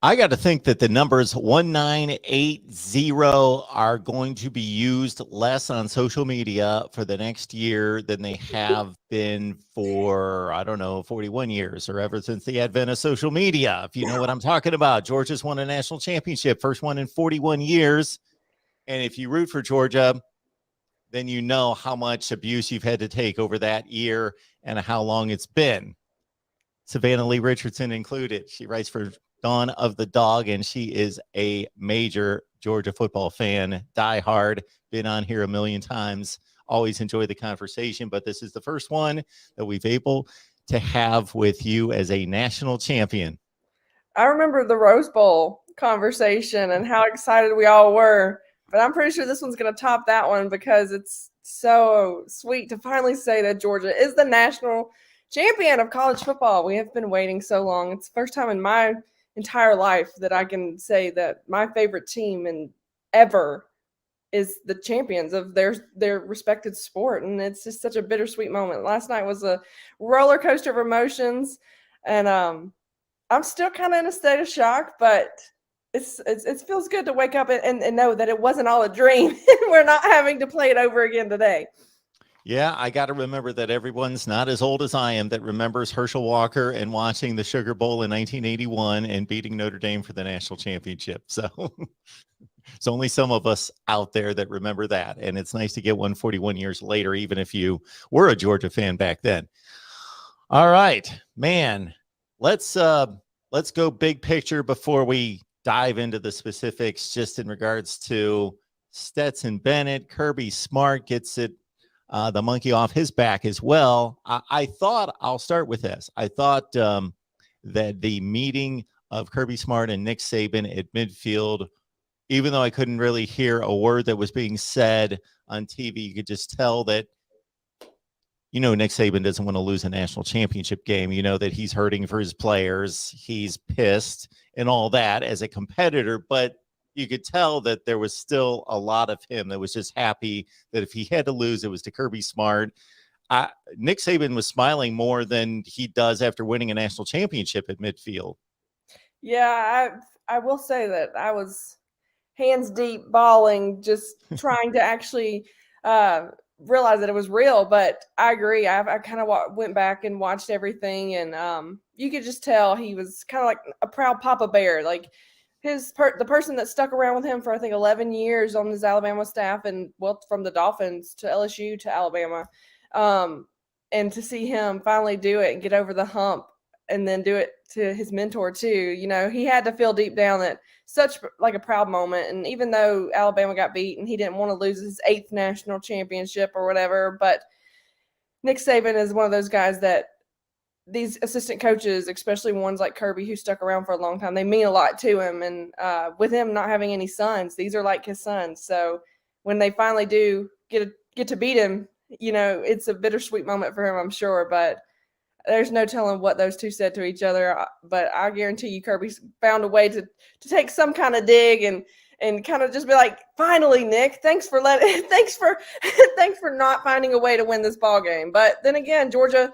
I got to think that the numbers 1980 are going to be used less on social media for the next year than they have been for, I don't know, 41 years or ever since the advent of social media. If you know what I'm talking about, Georgia's won a national championship, first one in 41 years. And if you root for Georgia, then you know how much abuse you've had to take over that year and how long it's been. Savannah Lee Richardson included. She writes for Dawn of the Dog, and she is a major Georgia football fan, diehard, been on here a million times. Always enjoy the conversation, but this is the first one that we've able to have with you as a national champion. I remember the Rose Bowl conversation and how excited we all were, but I'm pretty sure this one's going to top that one because it's so sweet to finally say that Georgia is the national champion of college football. We have been waiting so long. It's the first time in my entire life that I can say that my favorite team and ever is the champions of their respected sport, and it's just such a bittersweet moment. Last night was a roller coaster of emotions, and I'm still kind of in a state of shock, but it feels good to wake up and know that it wasn't all a dream. We're not having to play it over again today. Yeah, I got to remember that everyone's not as old as I am that remembers Herschel Walker and watching the Sugar Bowl in 1981 and beating Notre Dame for the national championship. So it's only some of us out there that remember that. And it's nice to get 141 years later, even if you were a Georgia fan back then. All right, man, let's go big picture before we dive into the specifics, just in regards to Stetson Bennett. Kirby Smart gets it. The monkey off his back as well. I thought, I'll start with this. I thought that the meeting of Kirby Smart and Nick Saban at midfield, even though I couldn't really hear a word that was being said on TV, you could just tell that, Nick Saban doesn't want to lose a national championship game. You know that he's hurting for his players. He's pissed and all that as a competitor, but you could tell that there was still a lot of him that was just happy that if he had to lose, it was to Kirby Smart. Nick Saban was smiling more than he does after winning a national championship at midfield. Yeah, I will say that I was hands deep bawling, just trying to actually realize that it was real. But I agree. I kind of went back and watched everything, and you could just tell he was kind of like a proud Papa Bear, like the person that stuck around with him for I think 11 years on his Alabama staff, and well, from the Dolphins to LSU to Alabama, and to see him finally do it and get over the hump, and then do it to his mentor too. He had to feel deep down that such like a proud moment. And even though Alabama got beat and he didn't want to lose his 8th national championship or whatever, but Nick Saban is one of those guys that these assistant coaches, especially ones like Kirby who stuck around for a long time, they mean a lot to him. And with him not having any sons, these are like his sons. So when they finally do get to beat him, it's a bittersweet moment for him, I'm sure. But there's no telling what those two said to each other. But I guarantee you Kirby found a way to take some kind of dig and kind of just be like, finally, Nick, thanks for thanks for not finding a way to win this ball game. But then again, Georgia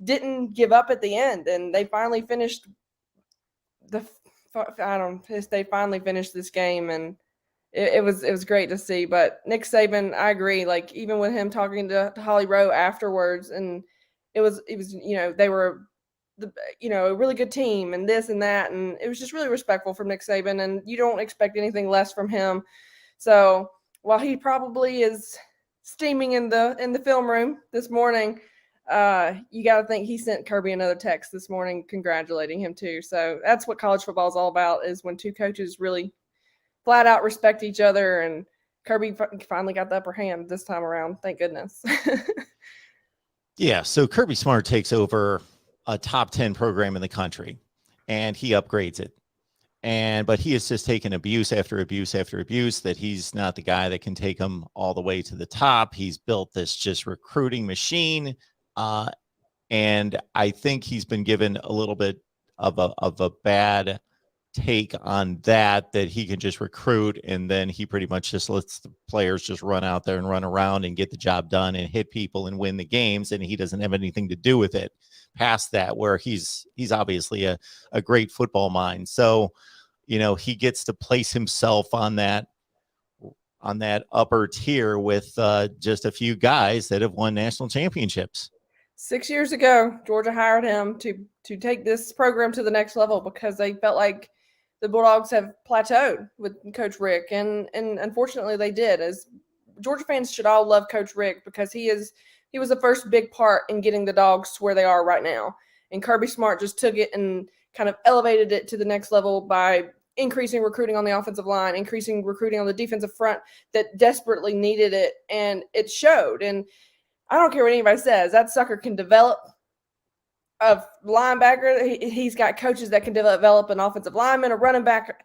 didn't give up at the end, and they finally finished they finally finished this game, and it was great to see. But Nick Saban, I agree, like even with him talking to Holly Rowe afterwards, and it was they were a really good team and this and that, and it was just really respectful from Nick Saban, and you don't expect anything less from him. So while he probably is steaming in the film room this morning, you got to think he sent Kirby another text this morning congratulating him too. So that's what college football is all about, is when two coaches really flat out respect each other, and Kirby finally got the upper hand this time around. Thank goodness. Yeah, so Kirby Smart takes over a top 10 program in the country, and he upgrades it. But he has just taken abuse after abuse after abuse, that he's not the guy that can take him all the way to the top. He's built this just recruiting machine. And I think he's been given a little bit of a bad take on that he can just recruit, and then he pretty much just lets the players just run out there and run around and get the job done and hit people and win the games, and he doesn't have anything to do with it past that, where he's obviously a great football mind. So he gets to place himself on that upper tier with just a few guys that have won national championships. 6 years ago, Georgia hired him to take this program to the next level because they felt like the Bulldogs have plateaued with Coach Rick, and unfortunately they did. As Georgia fans should all love Coach Rick because he was the first big part in getting the Dogs to where they are right now. And Kirby Smart just took it and kind of elevated it to the next level by increasing recruiting on the offensive line, increasing recruiting on the defensive front that desperately needed it, and it showed. And I don't care what anybody says, that sucker can develop a linebacker. He's got coaches that can develop an offensive lineman, a running back,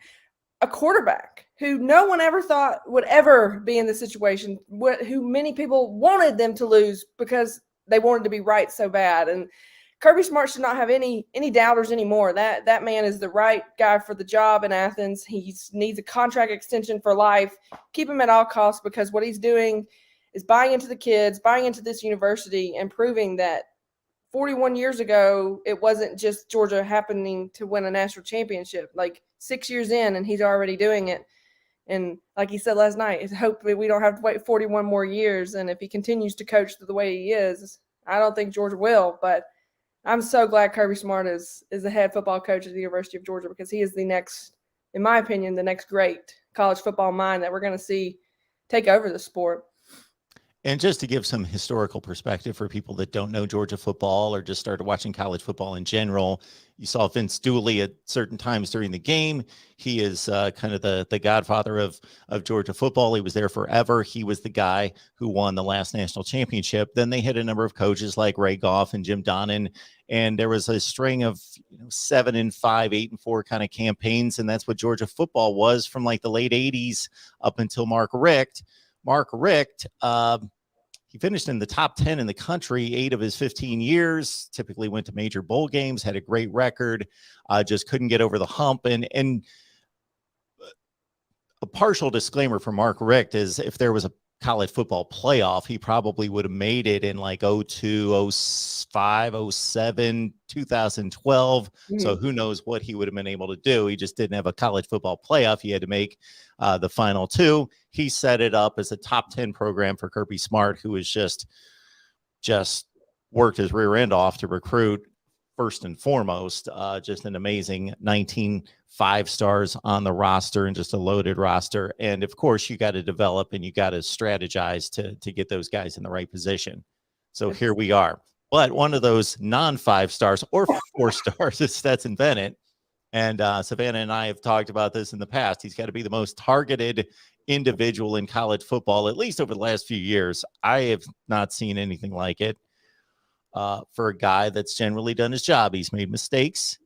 a quarterback who no one ever thought would ever be in this situation, who many people wanted them to lose because they wanted to be right so bad. And Kirby Smart should not have any doubters anymore. That man is the right guy for the job in Athens. He needs a contract extension for life. Keep him at all costs, because what he's doing is buying into the kids, buying into this university, and proving that 41 years ago, it wasn't just Georgia happening to win a national championship. Like 6 years in, and he's already doing it. And like he said last night, hopefully we don't have to wait 41 more years. And if he continues to coach the way he is, I don't think Georgia will. But I'm so glad Kirby Smart is the head football coach at the University of Georgia, because he is the next, in my opinion, the next great college football mind that we're going to see take over the sport. And just to give some historical perspective for people that don't know Georgia football or just started watching college football in general, you saw Vince Dooley at certain times during the game. He is kind of the godfather of Georgia football. He was there forever. He was the guy who won the last national championship. Then they had a number of coaches like Ray Goff and Jim Donnan, and there was a string of 7-5, 8-4 kind of campaigns, and that's what Georgia football was from like the late 80s up until Mark Richt. Mark Richt, he finished in the top 10 in the country 8 of his 15 years, typically went to major bowl games, had a great record, just couldn't get over the hump. And a partial disclaimer for Mark Richt is if there was a college football playoff, he probably would have made it in like 02, 05, 07, 2012. Mm-hmm. So who knows what he would have been able to do. He just didn't have a college football playoff. He had to make the final two. He set it up as a top 10 program for Kirby Smart, who was just worked his rear end off to recruit first and foremost. Just an amazing 19 5-stars on the roster and just a loaded roster. And of course, you got to develop and you got to strategize to get those guys in the right position. So here we are. But one of those non-5-stars or 4-stars is Stetson Bennett. And Savannah and I have talked about this in the past. He's got to be the most targeted individual in college football, at least over the last few years. I have not seen anything like it for a guy that's generally done his job. He's made mistakes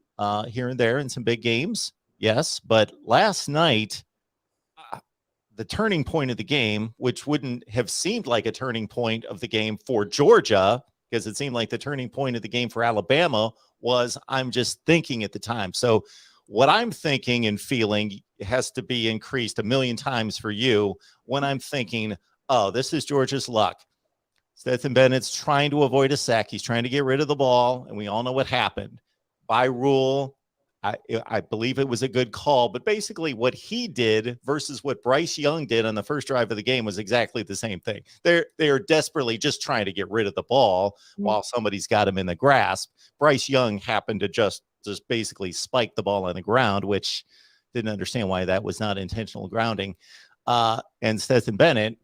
here and there in some big games. Yes, but last night, the turning point of the game, which wouldn't have seemed like a turning point of the game for Georgia, because it seemed like the turning point of the game for Alabama was, I'm just thinking at the time. So what I'm thinking and feeling has to be increased 1,000,000 times for you when I'm thinking, oh, this is Georgia's luck. Stetson Bennett's trying to avoid a sack. He's trying to get rid of the ball, and we all know what happened. By rule, I believe it was a good call, but basically what he did versus what Bryce Young did on the first drive of the game was exactly the same thing. They are desperately just trying to get rid of the ball while somebody's got him in the grasp. Bryce Young happened to just basically spike the ball on the ground, which didn't understand why that was not intentional grounding. And Stetson Bennett,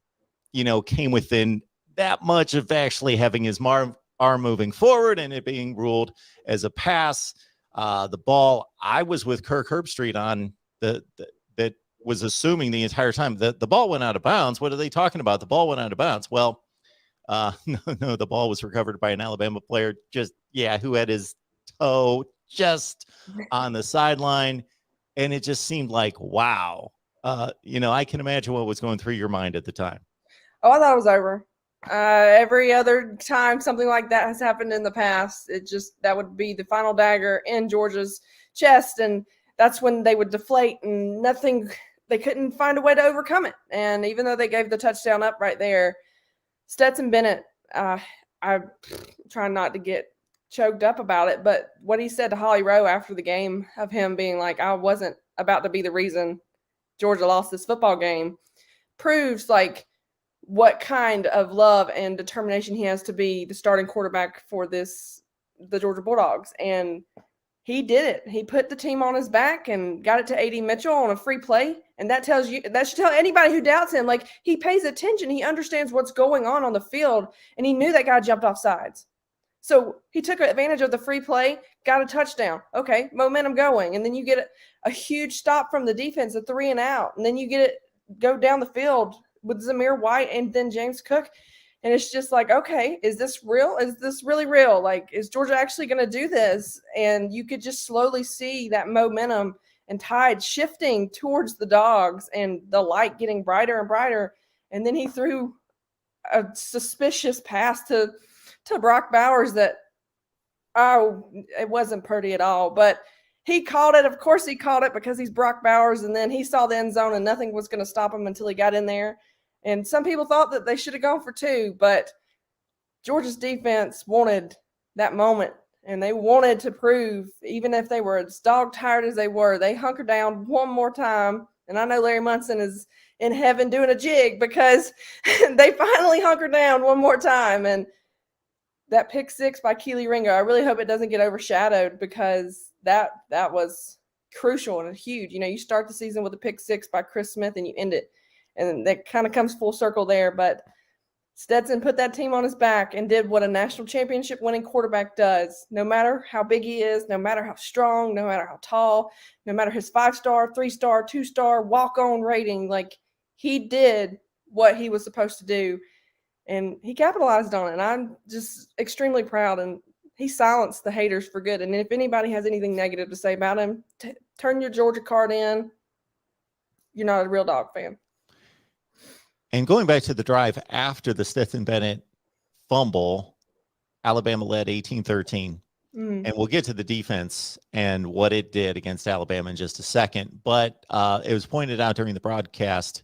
came within that much of actually having his arm moving forward and it being ruled as a pass. The ball, I was with Kirk Herbstreit on that was assuming the entire time that the ball went out of bounds. What are they talking about? The ball went out of bounds. Well, no, the ball was recovered by an Alabama player, who had his toe just on the sideline. And it just seemed like, wow. I can imagine what was going through your mind at the time. Oh, I thought it was over. Every other time something like that has happened in the past, that would be the final dagger in Georgia's chest, and that's when they would deflate and they couldn't find a way to overcome it. And even though they gave the touchdown up right there, Stetson Bennett, I'm trying not to get choked up about it, but what he said to Holly Rowe after the game of him being like, I wasn't about to be the reason Georgia lost this football game, proves like what kind of love and determination he has to be the starting quarterback for the Georgia Bulldogs. And he did it. He put the team on his back and got it to A.D. Mitchell on a free play. And that should tell anybody who doubts him, like, he pays attention. He understands what's going on the field. And he knew that guy jumped off sides. So he took advantage of the free play, got a touchdown. Okay, momentum going. And then you get a huge stop from the defense, a 3 and out. And then you get it go down the field with Zamir White and then James Cook. And it's just like, okay, is this real? Is this really real? Like, is Georgia actually going to do this? And you could just slowly see that momentum and tide shifting towards the Dogs and the light getting brighter and brighter. And then he threw a suspicious pass to Brock Bowers that, it wasn't pretty at all. But he called it. Of course he called it because he's Brock Bowers. And then he saw the end zone and nothing was going to stop him until he got in there. And some people thought that they should have gone for 2, but Georgia's defense wanted that moment, and they wanted to prove, even if they were as dog-tired as they were, they hunkered down one more time. And I know Larry Munson is in heaven doing a jig because they finally hunkered down one more time. And that pick 6 by Keely Ringo, I really hope it doesn't get overshadowed because that was crucial and huge. You know, you start the season with a pick 6 by Chris Smith and you end it. And that kind of comes full circle there. But Stetson put that team on his back and did what a national championship winning quarterback does. No matter how big he is, no matter how strong, no matter how tall, no matter his 5-star, 3-star, 2-star walk-on rating, like, he did what he was supposed to do. And he capitalized on it. And I'm just extremely proud. And he silenced the haters for good. And if anybody has anything negative to say about him, turn your Georgia card in. You're not a real Dog fan. And going back to the drive after the Stetson Bennett fumble, Alabama led 18-13. And we'll get to the defense and what it did against Alabama in just a second. But it was pointed out during the broadcast,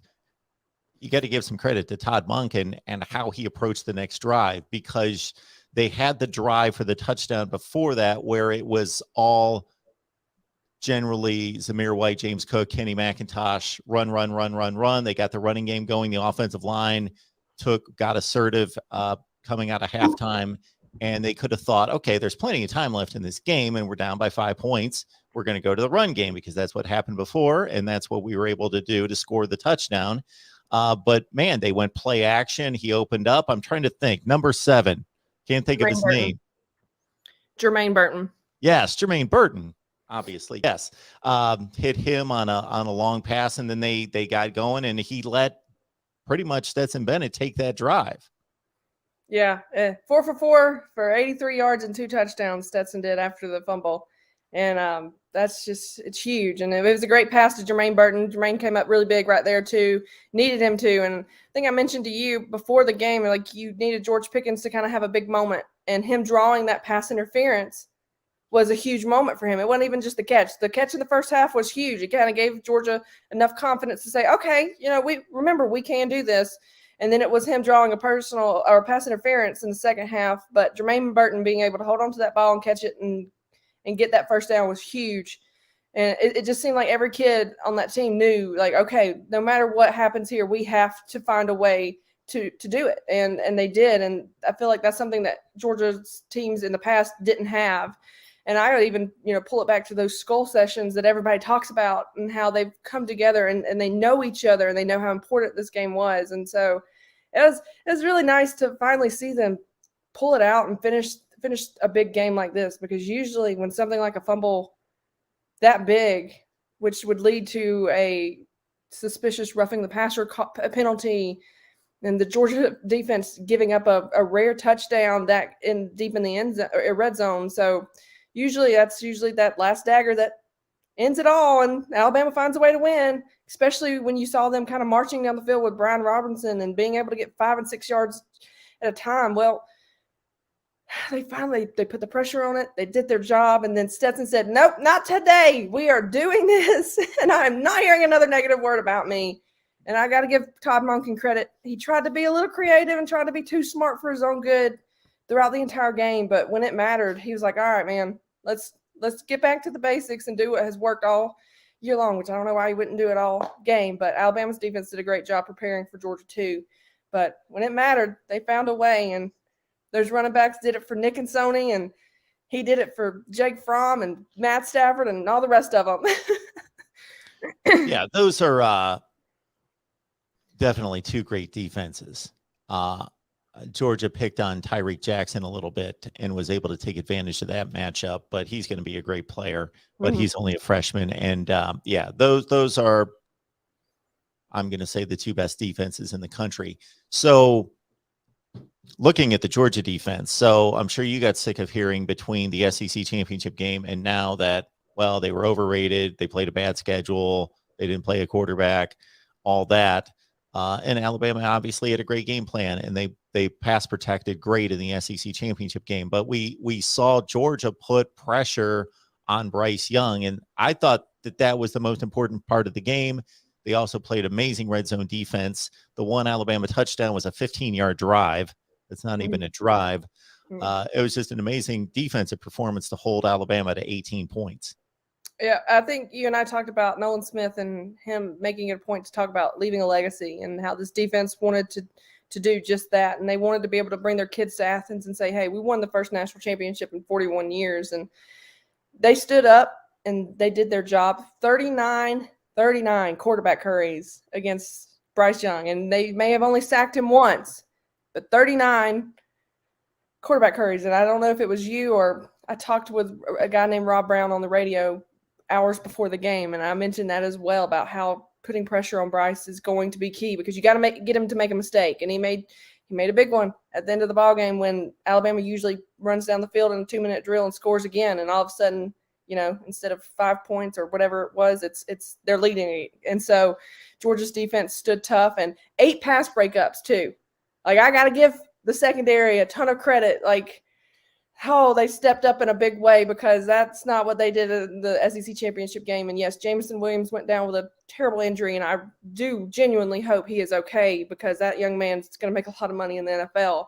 you got to give some credit to Todd Monken and how he approached the next drive, because they had the drive for the touchdown before that where it was all generally Zamir White, James Cook, Kenny McIntosh, run. They got the running game going. The offensive line got assertive coming out of halftime, and they could have thought, okay, there's plenty of time left in this game, and we're down by 5 points. We're going to go to the run game because that's what happened before, and that's what we were able to do to score the touchdown. But, man, they went play action. He opened up. I'm trying to think. Number 7. Can't think of his name. Jermaine Burton. Yes, Jermaine Burton. Obviously, yes. Hit him on a long pass, and then they got going, and he let pretty much Stetson Bennett take that drive. Yeah, 4 for 4 for 83 yards and 2 touchdowns. Stetson did after the fumble, and it's huge. And it was a great pass to Jermaine Burton. Jermaine came up really big right there too. Needed him to, and I think I mentioned to you before the game, like, you needed George Pickens to kind of have a big moment, and him drawing that pass interference was a huge moment for him. It wasn't even just the catch. The catch in the first half was huge. It kind of gave Georgia enough confidence to say, okay, we can do this. And then it was him drawing a personal or pass interference in the second half. But Jermaine Burton being able to hold on to that ball and catch it and get that first down was huge. And it just seemed like every kid on that team knew, like, okay, no matter what happens here, we have to find a way to do it. And they did. And I feel like that's something that Georgia's teams in the past didn't have. And I would even, pull it back to those skull sessions that everybody talks about and how they've come together and they know each other and they know how important this game was. And so it was really nice to finally see them pull it out and finish a big game like this, because usually when something like a fumble that big, which would lead to a suspicious roughing the passer penalty, and the Georgia defense giving up a rare touchdown deep in the end zone, or red zone. So that's usually that last dagger that ends it all, and Alabama finds a way to win, especially when you saw them kind of marching down the field with Brian Robinson and being able to get 5 and 6 yards at a time. Well, they put the pressure on it. They did their job, and then Stetson said, nope, not today. We are doing this, and I'm not hearing another negative word about me. And I got to give Todd Monken credit. He tried to be a little creative and tried to be too smart for his own good throughout the entire game. But when it mattered, he was like, all right, man, let's get back to the basics and do what has worked all year long, which I don't know why he wouldn't do it all game. But Alabama's defense did a great job preparing for Georgia too. But when it mattered, they found a way. And those running backs did it for Nick and Sony, and he did it for Jake Fromm and Matt Stafford and all the rest of them. Yeah, those are definitely two great defenses. Georgia picked on Tyreek Jackson a little bit and was able to take advantage of that matchup, but he's going to be a great player, but he's only a freshman. And yeah, those are, I'm going to say, the two best defenses in the country. So looking at the Georgia defense, so I'm sure you got sick of hearing between the SEC championship game and now that, well, they were overrated, they played a bad schedule, they didn't play a quarterback, all that. And Alabama obviously had a great game plan, and they pass protected great in the SEC championship game. But we saw Georgia put pressure on Bryce Young, and I thought that was the most important part of the game. They also played amazing red zone defense. The one Alabama touchdown was a 15-yard drive. It's not even a drive. It was just an amazing defensive performance to hold Alabama to 18 points. Yeah, I think you and I talked about Nolan Smith and him making it a point to talk about leaving a legacy and how this defense wanted to do just that. And they wanted to be able to bring their kids to Athens and say, hey, we won the first national championship in 41 years. And they stood up and they did their job. 39 quarterback hurries against Bryce Young. And they may have only sacked him once, but 39 quarterback hurries. And I don't know if it was you or I talked with a guy named Rob Brown on the radio hours before the game, and I mentioned that as well about how putting pressure on Bryce is going to be key because you got to get him to make a mistake, and he made a big one at the end of the ball game when Alabama usually runs down the field in a 2-minute drill and scores again, and all of a sudden, instead of 5 points or whatever it was, it's they're leading, and so Georgia's defense stood tough and 8 pass breakups too. Like I got to give the secondary a ton of credit, like. Oh, they stepped up in a big way because that's not what they did in the SEC championship game. And yes, Jameson Williams went down with a terrible injury, and I do genuinely hope he is okay because that young man's going to make a lot of money in the NFL.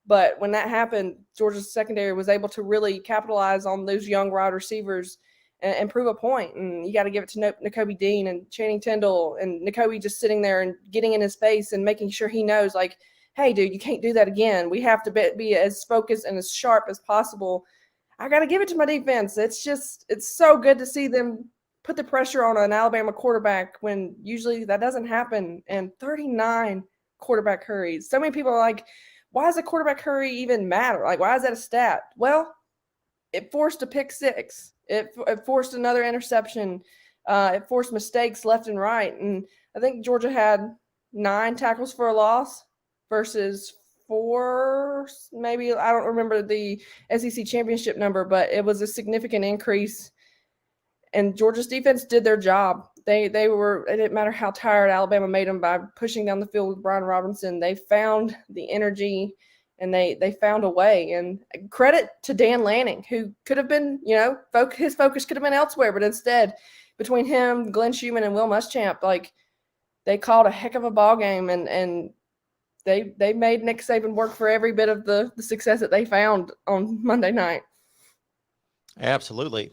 But when that happened, Georgia's secondary was able to really capitalize on those young wide receivers and prove a point. And you got to give it to Nakobe Dean and Channing Tindall and Nakobe just sitting there and getting in his face and making sure he knows, like, hey, dude, you can't do that again. We have to be as focused and as sharp as possible. I got to give it to my defense. It's so good to see them put the pressure on an Alabama quarterback when usually that doesn't happen. And 39 quarterback hurries. So many people are like, why does a quarterback hurry even matter? Like, why is that a stat? Well, it forced a pick six. It forced another interception. It forced mistakes left and right. And I think Georgia had 9 tackles for a loss versus 4, maybe. I don't remember the SEC championship number, but it was a significant increase. And Georgia's defense did their job. It didn't matter how tired Alabama made them by pushing down the field with Brian Robinson. They found the energy and they found a way. And credit to Dan Lanning, who could have been, his focus could have been elsewhere, but instead, between him, Glenn Schumann, and Will Muschamp, like, they called a heck of a ball game, and they made Nick Saban work for every bit of the success that they found on Monday night. Absolutely.